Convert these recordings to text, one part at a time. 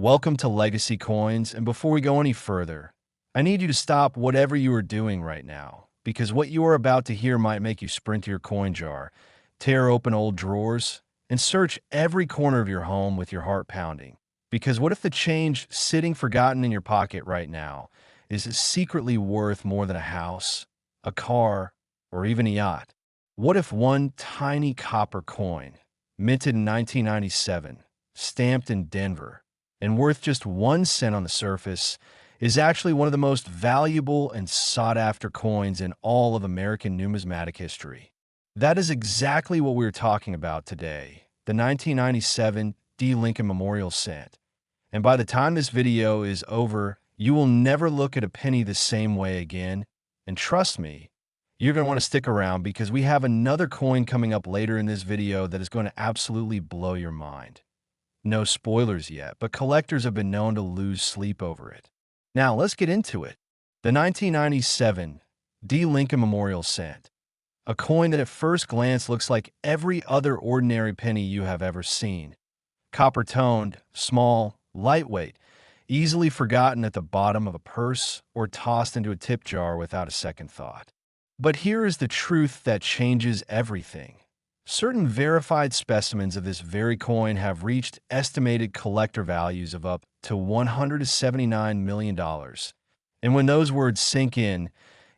Welcome to Legacy Coins, and before we go any further, I need you to stop whatever you are doing right now, because what you are about to hear might make you sprint to your coin jar, tear open old drawers, and search every corner of your home with your heart pounding. Because what if the change sitting forgotten in your pocket right now is secretly worth more than a house, a car, or even a yacht? What if one tiny copper coin, minted in 1997, stamped in Denver, and worth just 1 cent on the surface, is actually one of the most valuable and sought-after coins in all of American numismatic history? That is exactly what we're talking about today, the 1997 D. Lincoln Memorial Cent. And by the time this video is over, you will never look at a penny the same way again. And trust me, you're going to want to stick around because we have another coin coming up later in this video that is going to absolutely blow your mind. No spoilers yet, but collectors have been known to lose sleep over it. Now, let's get into it. The 1997 D. Lincoln Memorial Cent. A coin that at first glance looks like every other ordinary penny you have ever seen. Copper-toned, small, lightweight, easily forgotten at the bottom of a purse or tossed into a tip jar without a second thought. But here is the truth that changes everything. Certain verified specimens of this very coin have reached estimated collector values of up to $179 million. And when those words sink in,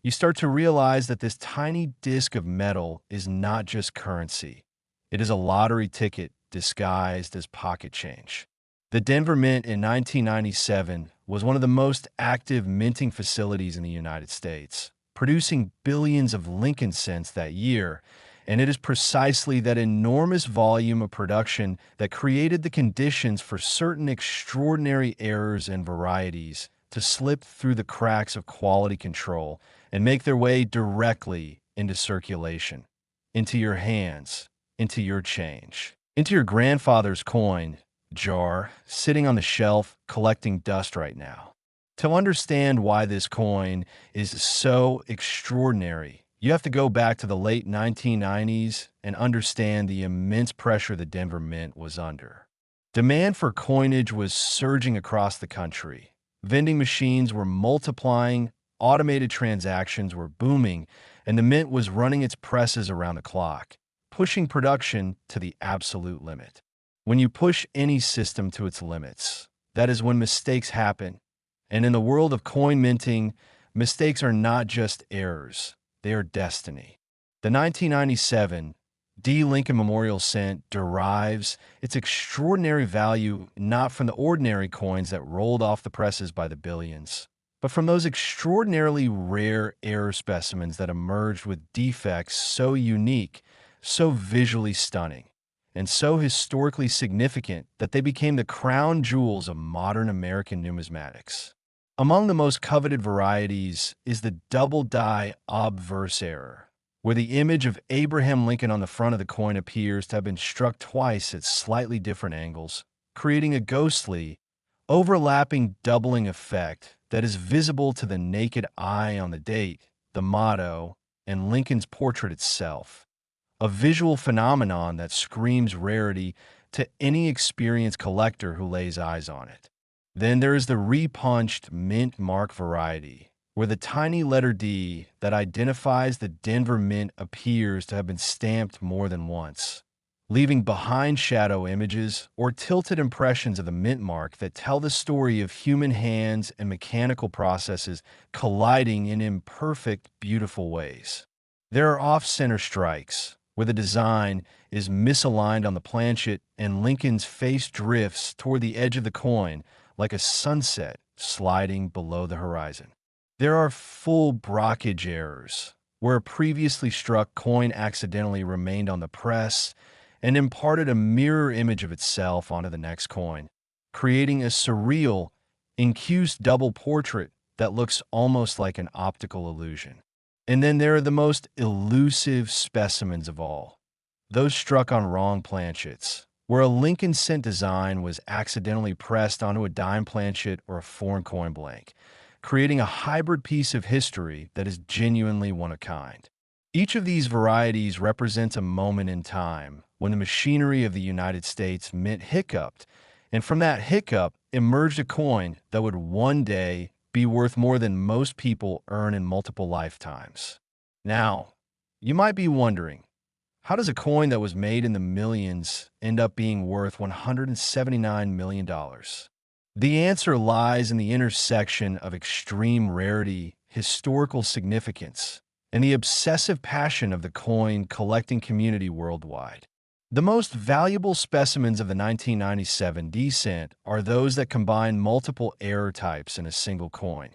you start to realize that this tiny disc of metal is not just currency. It is a lottery ticket disguised as pocket change. The Denver Mint in 1997 was one of the most active minting facilities in the United States, producing billions of Lincoln cents that year. And it is precisely that enormous volume of production that created the conditions for certain extraordinary errors and varieties to slip through the cracks of quality control and make their way directly into circulation, into your hands, into your change, into your grandfather's coin jar sitting on the shelf collecting dust right now. To understand why this coin is so extraordinary, you have to go back to the late 1990s and understand the immense pressure the Denver Mint was under. Demand for coinage was surging across the country. Vending machines were multiplying, automated transactions were booming, and the Mint was running its presses around the clock, pushing production to the absolute limit. When you push any system to its limits, that is when mistakes happen. And in the world of coin minting, mistakes are not just errors. They are destiny. The 1997 D. Lincoln Memorial Cent derives its extraordinary value not from the ordinary coins that rolled off the presses by the billions, but from those extraordinarily rare error specimens that emerged with defects so unique, so visually stunning, and so historically significant that they became the crown jewels of modern American numismatics. Among the most coveted varieties is the double-die Obverse error, where the image of Abraham Lincoln on the front of the coin appears to have been struck twice at slightly different angles, creating a ghostly, overlapping doubling effect that is visible to the naked eye on the date, the motto, and Lincoln's portrait itself. A visual phenomenon that screams rarity to any experienced collector who lays eyes on it. Then there is the Repunched mint mark variety, where the tiny letter D that identifies the Denver Mint appears to have been stamped more than once, leaving behind shadow images or tilted impressions of the mint mark that tell the story of human hands and mechanical processes colliding in imperfect, beautiful ways. There are off-center strikes, where the design is misaligned on the planchet and Lincoln's face drifts toward the edge of the coin, like a sunset sliding below the horizon. There are full brockage errors, where a previously struck coin accidentally remained on the press and imparted a mirror image of itself onto the next coin, creating a surreal, incused double portrait that looks almost like an optical illusion. And then there are the most elusive specimens of all, those struck on wrong planchets, where a Lincoln cent design was accidentally pressed onto a dime planchet or a foreign coin blank, creating a hybrid piece of history that is genuinely one of a kind. Each of these varieties represents a moment in time when the machinery of the United States Mint hiccuped And from that hiccup emerged a coin that would one day be worth more than most people earn in multiple lifetimes. Now, you might be wondering, how does a coin that was made in the millions end up being worth $179 million? The answer lies in the intersection of extreme rarity, historical significance, and the obsessive passion of the coin collecting community worldwide. The most valuable specimens of the 1997 cent are those that combine multiple error types in a single coin.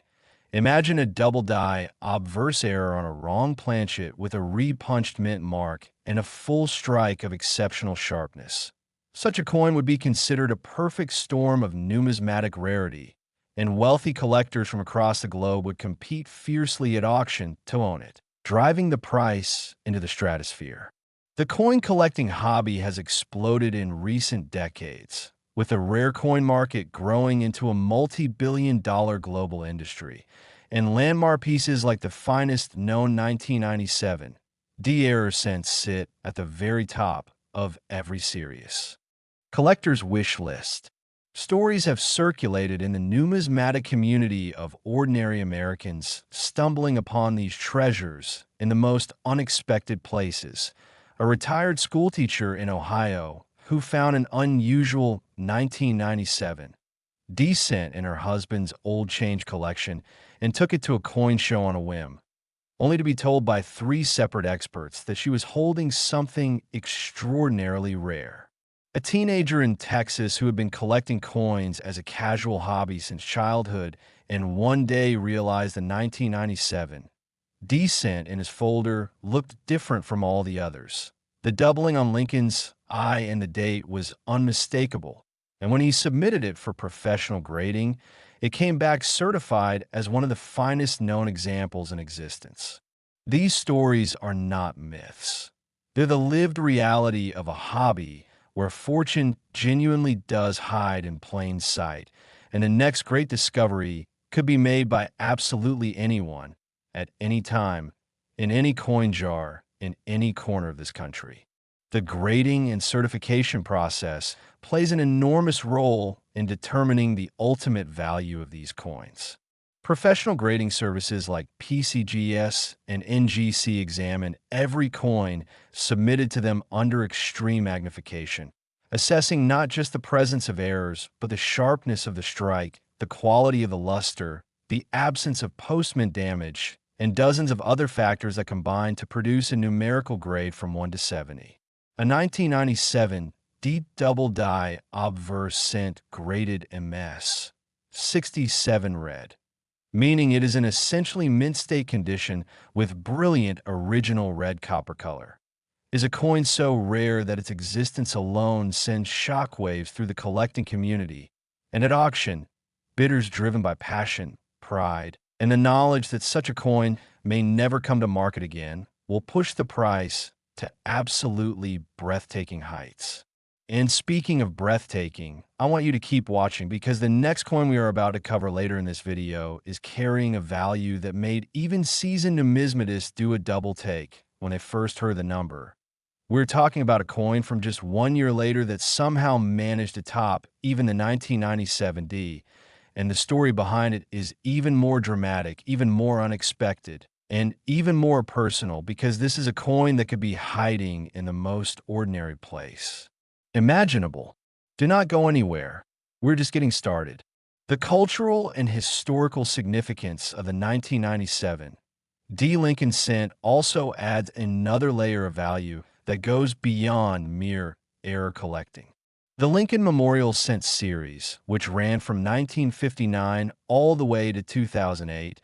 Imagine a double-die obverse error on a wrong planchet with a repunched mint mark and a full strike of exceptional sharpness. Such a coin would be considered a perfect storm of numismatic rarity, and wealthy collectors from across the globe would compete fiercely at auction to own it, driving the price into the stratosphere. The coin collecting hobby has exploded in recent decades, with the rare coin market growing into a multi-billion-dollar global industry, and landmark pieces like the finest known 1997 error cents sit at the very top of every series. Collector's wish list. Stories have circulated in the numismatic community of ordinary Americans stumbling upon these treasures in the most unexpected places. A retired schoolteacher in Ohio who found an unusual 1997 cent in her husband's old change collection and took it to a coin show on a whim, only to be told by 3 separate experts that she was holding something extraordinarily rare. A teenager in Texas who had been collecting coins as a casual hobby since childhood and one day realized the 1997 cent in his folder looked different from all the others. The doubling on Lincoln's eye and the date was unmistakable, and when he submitted it for professional grading, it came back certified as one of the finest known examples in existence. These stories are not myths. They're the lived reality of a hobby where fortune genuinely does hide in plain sight, and the next great discovery could be made by absolutely anyone, at any time, in any coin jar, in any corner of this country. The grading and certification process plays an enormous role in determining the ultimate value of these coins. Professional grading services like PCGS and NGC examine every coin submitted to them under extreme magnification, assessing not just the presence of errors, but the sharpness of the strike, the quality of the luster, the absence of postmint damage, and dozens of other factors that combine to produce a numerical grade from 1 to 70. A 1997 deep double die Obverse cent graded MS 67 red, meaning it is in essentially mint state condition with brilliant original red copper color, is a coin so rare that its existence alone sends shockwaves through the collecting community, and at auction, bidders driven by passion, pride, and the knowledge that such a coin may never come to market again will push the price to absolutely breathtaking heights. And speaking of breathtaking, I want you to keep watching because the next coin we are about to cover later in this video is carrying a value that made even seasoned numismatists do a double take when they first heard the number. We're talking about a coin from just 1 year later that somehow managed to top even the 1997 D, and the story behind it is even more dramatic, even more unexpected, and even more personal because this is a coin that could be hiding in the most ordinary place imaginable. Do not go anywhere. We're just getting started. The cultural and historical significance of the 1997 Lincoln cent also adds another layer of value that goes beyond mere error collecting. The Lincoln Memorial Cent series, which ran from 1959 all the way to 2008,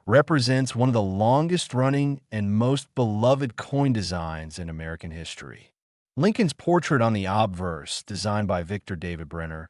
represents one of the longest-running and most beloved coin designs in American history. Lincoln's portrait on the Obverse, designed by Victor David Brenner,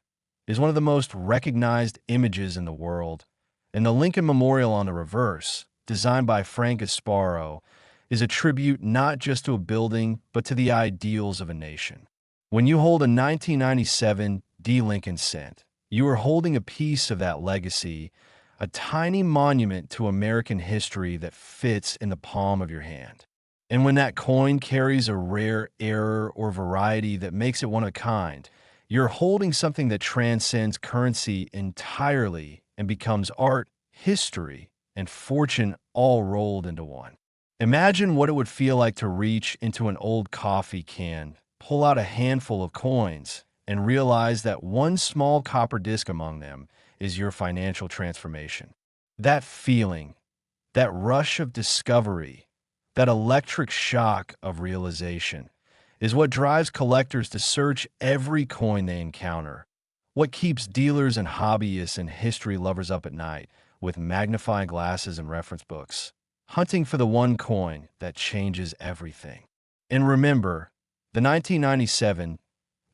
is one of the most recognized images in the world, and the Lincoln Memorial on the reverse, designed by Frank Gasparo, is a tribute not just to a building, but to the ideals of a nation. When you hold a 1997 Lincoln cent, you are holding a piece of that legacy, a tiny monument to American history that fits in the palm of your hand. And when that coin carries a rare error or variety that makes it one of a kind, You're holding something that transcends currency entirely and becomes art, history, and fortune all rolled into one. Imagine what it would feel like to reach into an old coffee can, pull out a handful of coins, and realize that one small copper disc among them is your financial transformation. That feeling, that rush of discovery, that electric shock of realization is what drives collectors to search every coin they encounter. What keeps dealers and hobbyists and history lovers up at night with magnifying glasses and reference books, hunting for the one coin that changes everything. And remember, the 1997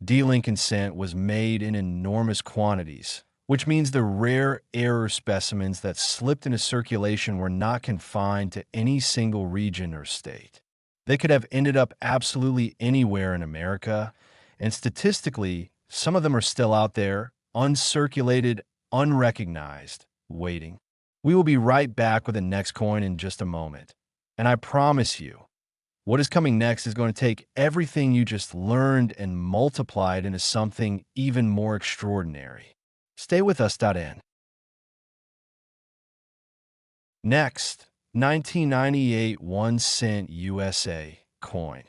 D. Lincoln cent was made in enormous quantities, which means the rare error specimens that slipped into circulation were not confined to any single region or state. They could have ended up absolutely anywhere in America, and statistically, some of them are still out there, uncirculated, unrecognized, waiting. We will be right back with the next coin in just a moment. And I promise you, what is coming next is going to take everything you just learned and multiply it into something even more extraordinary. Stay with us.n. Next, 1998 1 cent USA coin.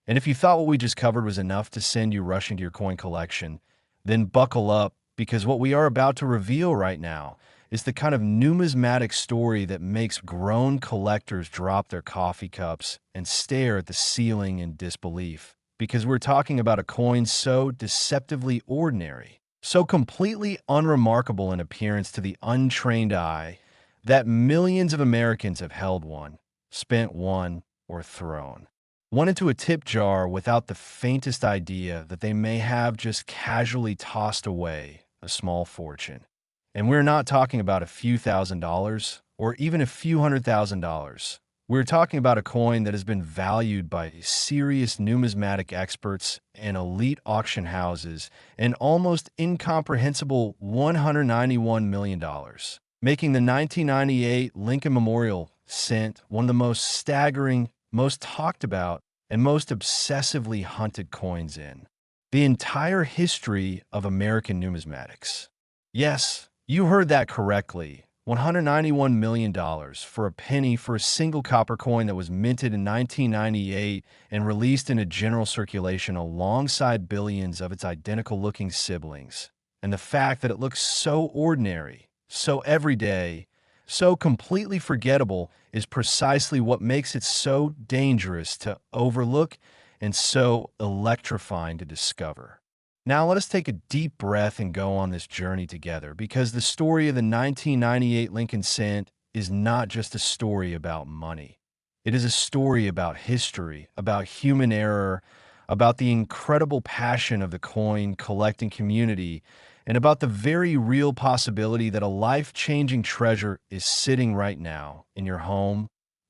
And if you thought what we just covered was enough to send you rushing to your coin collection, then buckle up, because what we are about to reveal right now is the kind of numismatic story that makes grown collectors drop their coffee cups and stare at the ceiling in disbelief. Because we're talking about a coin so deceptively ordinary, so completely unremarkable in appearance to the untrained eye, that millions of Americans have held one, spent one, or thrown one into a tip jar without the faintest idea that they may have just casually tossed away a small fortune. And we're not talking about a few $1,000s or even a few $100,000. We're talking about a coin that has been valued by serious numismatic experts and elite auction houses an almost incomprehensible $191 million, making the 1998 Lincoln Memorial cent one of the most staggering, most talked about, and most obsessively hunted coins in the entire history of American numismatics. Yes, you heard that correctly. $191 million for a penny for a single copper coin that was minted in 1998 and released into general circulation alongside billions of its identical-looking siblings. And the fact that it looks so ordinary, so everyday, so completely forgettable is precisely what makes it so dangerous to overlook and so electrifying to discover. Now let us take a deep breath and go on this journey together, because the story of the 1998 Lincoln cent is not just a story about money. It is a story about history, about human error, about the incredible passion of the coin collecting community, and about the very real possibility that a life-changing treasure is sitting right now in your home,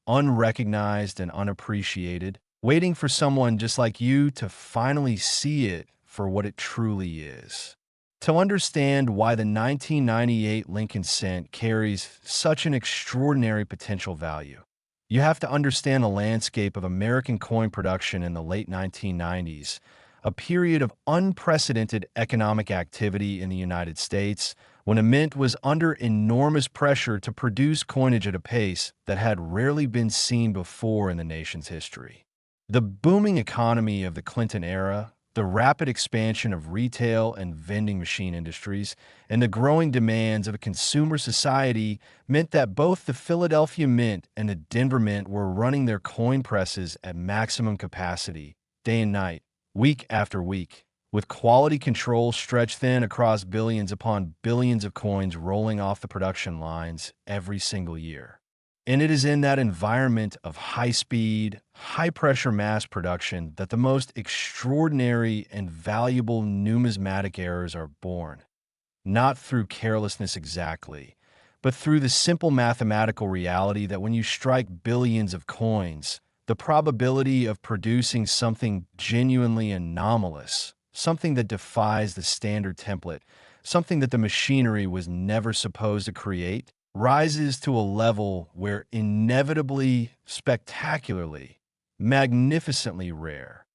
unrecognized and unappreciated, waiting for someone just like you to finally see it for what it truly is. To understand why the 1998 Lincoln cent carries such an extraordinary potential value, you have to understand the landscape of American coin production in the late 1990s, a period of unprecedented economic activity in the United States, when a mint was under enormous pressure to produce coinage at a pace that had rarely been seen before in the nation's history. The booming economy of the Clinton era, the rapid expansion of retail and vending machine industries, and the growing demands of a consumer society meant that both the Philadelphia Mint and the Denver Mint were running their coin presses at maximum capacity, day and night, week after week, with quality control stretched thin across billions upon billions of coins rolling off the production lines every single year. And it is in that environment of high-speed, high-pressure mass production that the most extraordinary and valuable numismatic errors are born. Not through carelessness exactly, but through the simple mathematical reality that when you strike billions of coins, the probability of producing something genuinely anomalous, something that defies the standard template, something that the machinery was never supposed to create, rises to a level where inevitably, spectacularly, magnificently rare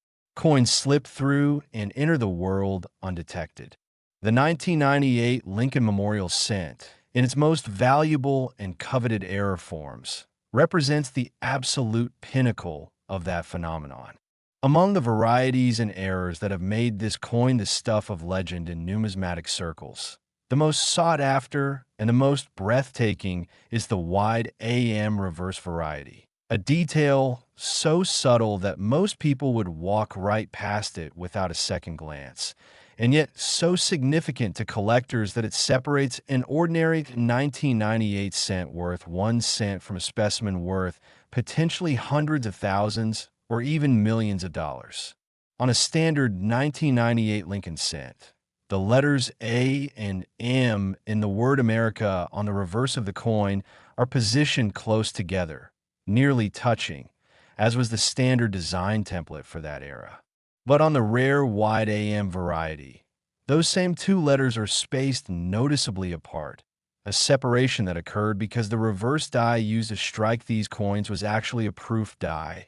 Coins slip through and enter the world undetected. The 1998 Lincoln Memorial Cent, in its most valuable and coveted error forms, represents the absolute pinnacle of that phenomenon. Among the varieties and errors that have made this coin the stuff of legend in numismatic circles, the most sought after and the most breathtaking is the wide AM reverse variety, a detail so subtle that most people would walk right past it without a second glance, and yet so significant to collectors that it separates an ordinary 1998 cent worth 1 cent from a specimen worth potentially hundreds of thousands or even millions of dollars. On a standard 1998 Lincoln cent, the letters A and M in the word America on the reverse of the coin are positioned close together, nearly touching, as was the standard design template for that era. But on the rare wide AM variety, those same two letters are spaced noticeably apart, a separation that occurred because the reverse die used to strike these coins was actually a proof die,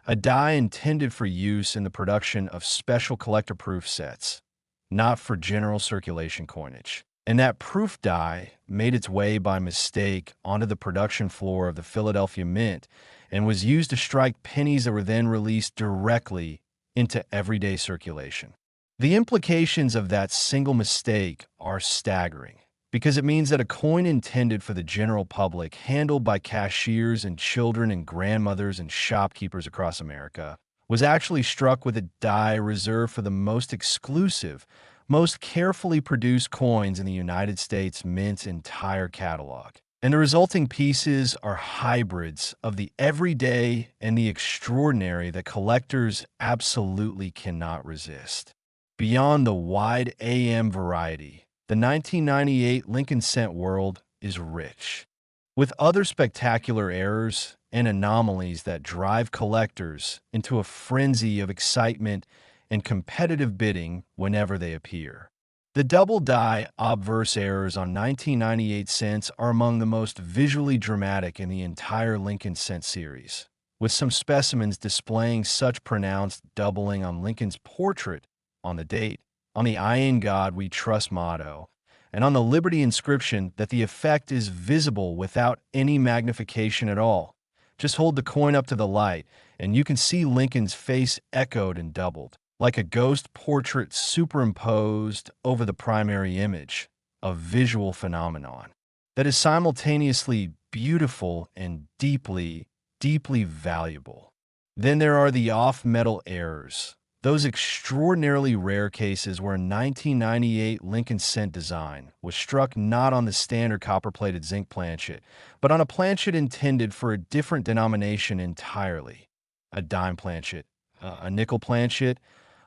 a die intended for use in the production of special collector proof sets, not for general circulation coinage. And that proof die made its way by mistake onto the production floor of the Philadelphia Mint and was used to strike pennies that were then released directly into everyday circulation. The implications of that single mistake are staggering, because it means that a coin intended for the general public, handled by cashiers and children and grandmothers and shopkeepers across America, was actually struck with a die reserved for the most exclusive, most carefully produced coins in the United States Mint's entire catalog. And the resulting pieces are hybrids of the everyday and the extraordinary that collectors absolutely cannot resist. Beyond the wide AM variety, the 1998 Lincoln Cent world is rich, with other spectacular errors and anomalies that drive collectors into a frenzy of excitement and competitive bidding whenever they appear. The double die obverse errors on 1998 cents are among the most visually dramatic in the entire Lincoln Cent series, with some specimens displaying such pronounced doubling on Lincoln's portrait on the date, on the "I in God We Trust" motto, and on the Liberty inscription that the effect is visible without any magnification at all. Just hold the coin up to the light, and you can see Lincoln's face echoed and doubled, like a ghost portrait superimposed over the primary image, a visual phenomenon that is simultaneously beautiful and deeply, deeply valuable. Then there are the off-metal errors, those extraordinarily rare cases where a 1998 Lincoln Cent design was struck not on the standard copper-plated zinc planchet, but on a planchet intended for a different denomination entirely, a dime planchet, a nickel planchet,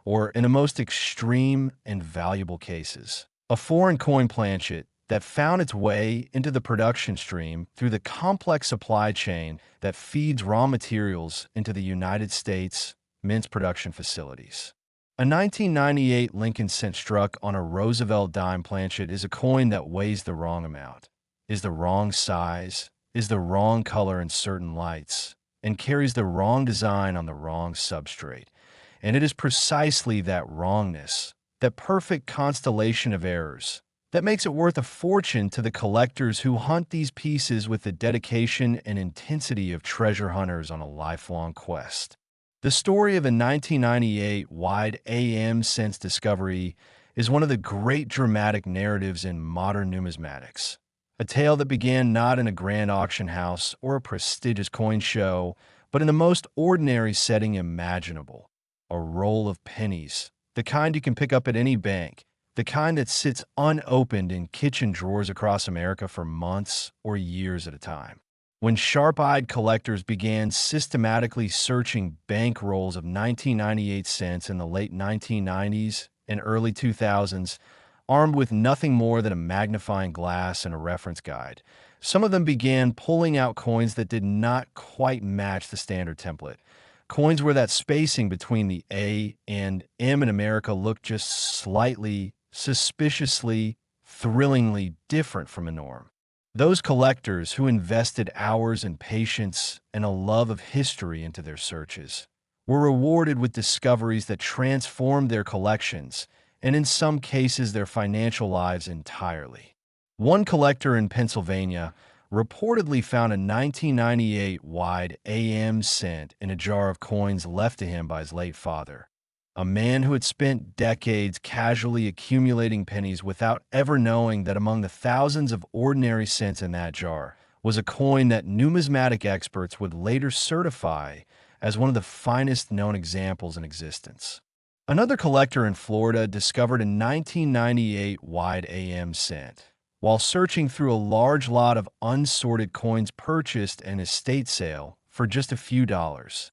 or in the most extreme and valuable cases, a foreign coin planchet that found its way into the production stream through the complex supply chain that feeds raw materials into the United States Mint's production facilities. A 1998 Lincoln Cent struck on a Roosevelt dime planchet is a coin that weighs the wrong amount, is the wrong size, is the wrong color in certain lights, and carries the wrong design on the wrong substrate. And it is precisely that wrongness, that perfect constellation of errors, that makes it worth a fortune to the collectors who hunt these pieces with the dedication and intensity of treasure hunters on a lifelong quest. The story of a 1998 wide AM cents discovery is one of the great dramatic narratives in modern numismatics, a tale that began not in a grand auction house or a prestigious coin show, but in the most ordinary setting imaginable. A roll of pennies, the kind you can pick up at any bank, the kind that sits unopened in kitchen drawers across America for months or years at a time. When sharp-eyed collectors began systematically searching bank rolls of 1998 cents in the late 1990s and early 2000s, armed with nothing more than a magnifying glass and a reference guide, some of them began pulling out coins that did not quite match the standard template. Coins where that spacing between the A and M in America looked just slightly, suspiciously, thrillingly different from a norm. Those collectors who invested hours and patience and a love of history into their searches were rewarded with discoveries that transformed their collections, and in some cases their financial lives entirely. One collector in Pennsylvania reportedly found a 1998 wide AM cent in a jar of coins left to him by his late father, a man who had spent decades casually accumulating pennies without ever knowing that among the thousands of ordinary cents in that jar was a coin that numismatic experts would later certify as one of the finest known examples in existence. Another collector in Florida discovered a 1998 wide AM cent while searching through a large lot of unsorted coins purchased in an estate sale for just a few dollars.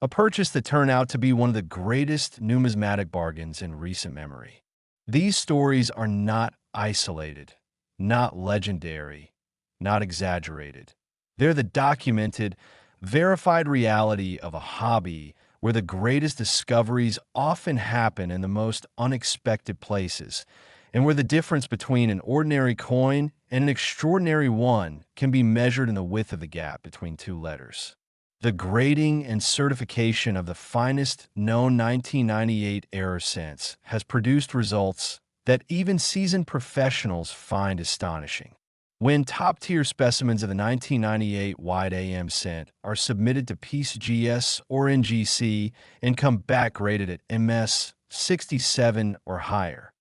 A purchase that turned out to be one of the greatest numismatic bargains in recent memory. These stories are not isolated, not legendary, not exaggerated. They're the documented, verified reality of a hobby where the greatest discoveries often happen in the most unexpected places, and where the difference between an ordinary coin and an extraordinary one can be measured in the width of the gap between two letters. The grading and certification of the finest known 1998 error cents has produced results that even seasoned professionals find astonishing. When top-tier specimens of the 1998 wide AM cent are submitted to PCGS or NGC and come back graded at MS 67 or higher,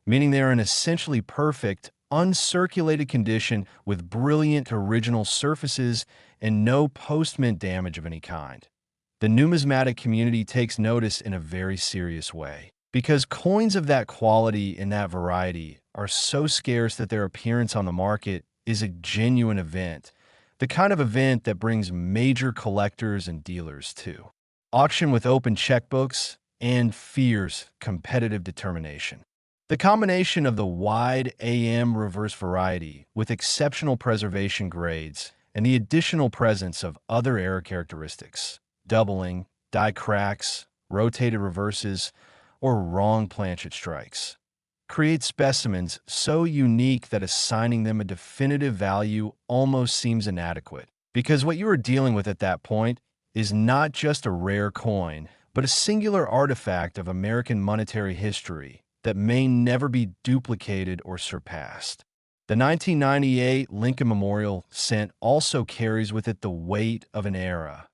meaning they are in essentially perfect, uncirculated condition with brilliant original surfaces and no post-mint damage of any kind. The numismatic community takes notice in a very serious way, because coins of that quality and that variety are so scarce that their appearance on the market is a genuine event, the kind of event that brings major collectors and dealers to auction with open checkbooks and fierce competitive determination. The combination of the wide AM reverse variety with exceptional preservation grades and the additional presence of other error characteristics, doubling, die cracks, rotated reverses, or wrong planchet strikes, creates specimens so unique that assigning them a definitive value almost seems inadequate, because what you are dealing with at that point is not just a rare coin, but a singular artifact of American monetary history that may never be duplicated or surpassed. The 1998 Lincoln Memorial cent also carries with it the weight of an era,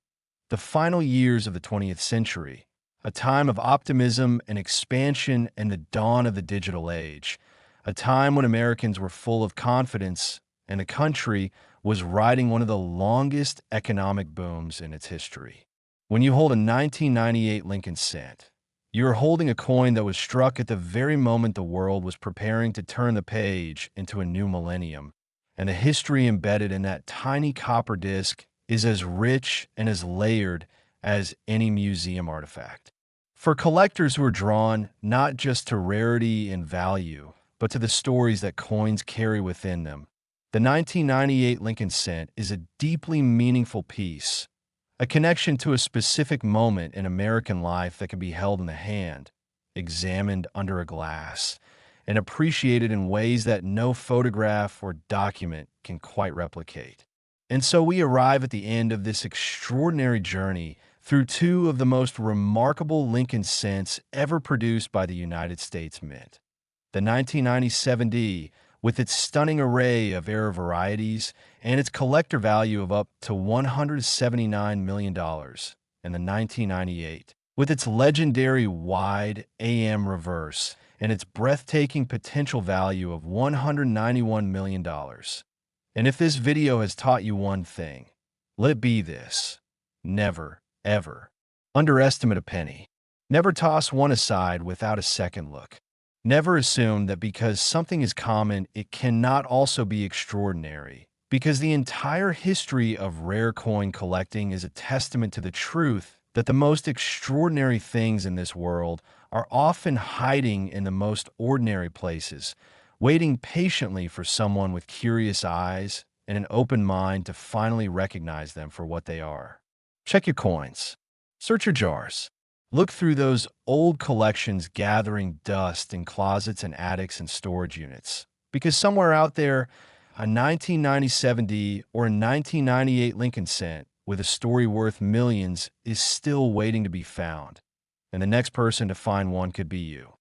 the final years of the 20th century, a time of optimism and expansion and the dawn of the digital age, a time when Americans were full of confidence and the country was riding one of the longest economic booms in its history. When you hold a 1998 Lincoln cent, you're holding a coin that was struck at the very moment the world was preparing to turn the page into a new millennium, and the history embedded in that tiny copper disc is as rich and as layered as any museum artifact. For collectors who are drawn not just to rarity and value, but to the stories that coins carry within them, the 1998 Lincoln cent is a deeply meaningful piece, a connection to a specific moment in American life that can be held in the hand, examined under a glass, and appreciated in ways that no photograph or document can quite replicate. And so we arrive at the end of this extraordinary journey through two of the most remarkable Lincoln cents ever produced by the United States Mint. The 1997 D, with its stunning array of error varieties and its collector value of up to $179 million, and the 1998, with its legendary wide AM reverse and its breathtaking potential value of $191 million. And if this video has taught you one thing, let it be this: never, ever underestimate a penny. Never toss one aside without a second look. Never assume that because something is common, it cannot also be extraordinary, because the entire history of rare coin collecting is a testament to the truth that the most extraordinary things in this world are often hiding in the most ordinary places, waiting patiently for someone with curious eyes and an open mind to finally recognize them for what they are. Check your coins. Search your jars. Look through those old collections gathering dust in closets and attics and storage units, because somewhere out there, a 1997 D or a 1998 Lincoln cent with a story worth millions is still waiting to be found, and the next person to find one could be you.